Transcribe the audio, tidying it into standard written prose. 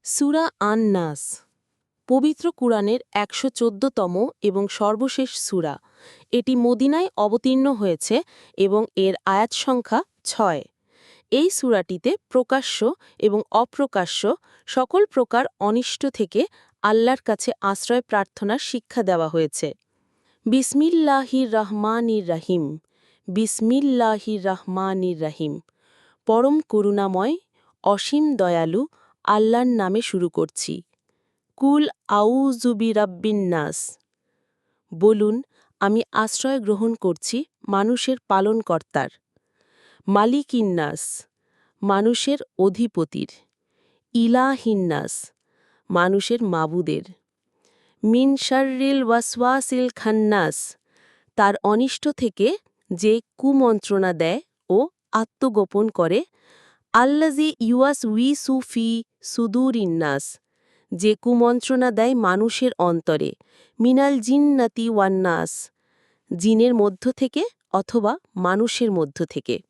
সূরা আন-নাস পবিত্র কুরআনের ১১৪তম এবং সর্বশেষ সূরা। এটি মদিনায় অবতীর্ণ হয়েছে এবং এর আয়াত সংখ্যা ৬। এই সূরাটিতে প্রকাশ্য এবং অপ্রকাশ্য সকল প্রকার অনিষ্ট থেকে আল্লাহর কাছে আশ্রয় প্রার্থনার শিক্ষা দেওয়া হয়েছে। বিসমিল্লাহির রহমানির রাহিম। বিসমিল্লাহির রহমানির রাহিম। পরম করুণাময়, অসীম দয়ালু আল্লাহর নামে শুরু করছি। কুল আউযু বিরাব্বিন নাস। বলুন, আমি আশ্রয় গ্রহণ করছি মানুষের পালনকর্তার। মালিকিন নাস, মানুষের অধিপতির। ইলাহিন নাস, মানুষের মাবুদের। মিন শাররিল ওয়াসওয়াসিল খান্নাস, তার অনিষ্ট থেকে যে কুমন্ত্রণা দেয় ও আত্মগোপন করে। আল্লাজি ইউয়াসউইসু ফি সুদুরিন নাস, যে কুমন্ত্রণা দেয় মানুষের অন্তরে। মিনাল জিন্নাতি ওয়ান নাস, জিনের মধ্য থেকে অথবা মানুষের মধ্য থেকে।